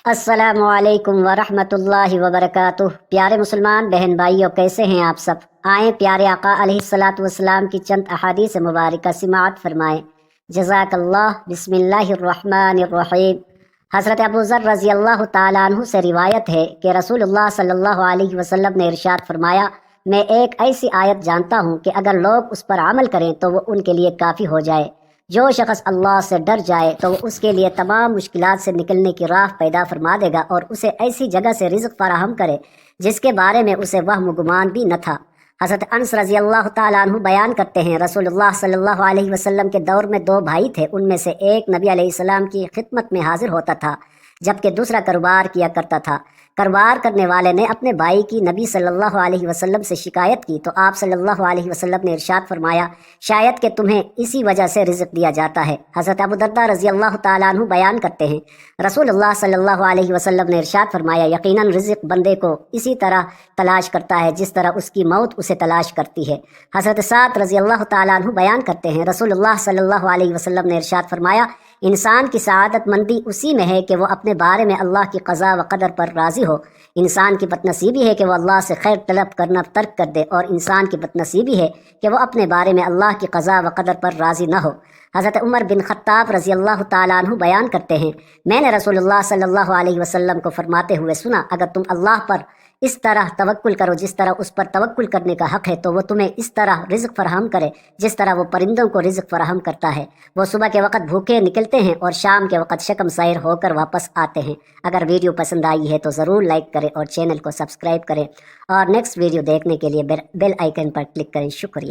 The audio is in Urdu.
السلام علیکم ورحمۃ اللہ وبرکاتہ۔ پیارے مسلمان بہن بھائیوں، کیسے ہیں آپ سب؟ آئیں پیارے آقا علیہ الصلاۃ والسلام کی چند احادیث مبارکہ سماعت فرمائیں۔ جزاک اللہ۔ بسم اللہ الرحمن الرحیم۔ حضرت ابو ذر رضی اللہ تعالیٰ عنہ سے روایت ہے کہ رسول اللہ صلی اللہ علیہ وسلم نے ارشاد فرمایا، میں ایک ایسی آیت جانتا ہوں کہ اگر لوگ اس پر عمل کریں تو وہ ان کے لیے کافی ہو جائے۔ جو شخص اللہ سے ڈر جائے تو وہ اس کے لیے تمام مشکلات سے نکلنے کی راہ پیدا فرما دے گا اور اسے ایسی جگہ سے رزق فراہم کرے جس کے بارے میں اسے وہم و گمان بھی نہ تھا۔ حضرت انس رضی اللہ تعالیٰ عنہ بیان کرتے ہیں، رسول اللہ صلی اللہ علیہ وسلم کے دور میں 2 بھائی تھے، ان میں سے ایک نبی علیہ السلام کی خدمت میں حاضر ہوتا تھا جبکہ دوسرا کاروبار کیا کرتا تھا۔ کاروبار کرنے والے نے اپنے بھائی کی نبی صلی اللہ علیہ وسلم سے شکایت کی تو آپ صلی اللہ علیہ وسلم نے ارشاد فرمایا، شاید کہ تمہیں اسی وجہ سے رزق دیا جاتا ہے۔ حضرت ابو درداء رضی اللہ تعالیٰ عنہ بیان کرتے ہیں، رسول اللہ صلی اللہ علیہ وسلم نے ارشاد فرمایا، یقیناً رزق بندے کو اسی طرح تلاش کرتا ہے جس طرح اس کی موت اسے تلاش کرتی ہے۔ حضرت سعد رضی اللہ تعالیٰ عنہ بیان کرتے ہیں، رسول اللہ صلی اللہ علیہ وسلم نے ارشاد فرمایا، انسان کی سعادت مندی اسی میں ہے کہ وہ اپنے بارے میں اللہ کی قضاء و قدر پر راضی ہو۔ انسان کی بد نصیبی ہے کہ وہ اللہ سے خیر طلب کرنا ترک کر دے، اور انسان کی بد نصیبی ہے کہ وہ اپنے بارے میں اللہ کی قضاء و قدر پر راضی نہ ہو۔ حضرت عمر بن خطاب رضی اللہ تعالیٰ عنہ بیان کرتے ہیں، میں نے رسول اللہ صلی اللہ علیہ وسلم کو فرماتے ہوئے سنا، اگر تم اللہ پر اس طرح توکل کرو جس طرح اس پر توکل کرنے کا حق ہے تو وہ تمہیں اس طرح رزق فراہم کرے جس طرح وہ پرندوں کو رزق فراہم کرتا ہے۔ وہ صبح کے وقت بھوکے نکلتے ہیں اور شام کے وقت شکم سیر ہو کر واپس آتے ہیں۔ اگر ویڈیو پسند آئی ہے تو ضرور لائک کریں اور چینل کو سبسکرائب کریں، اور نیکسٹ ویڈیو دیکھنے کے لیے بیل آئیکن پر کلک کریں۔ شکریہ۔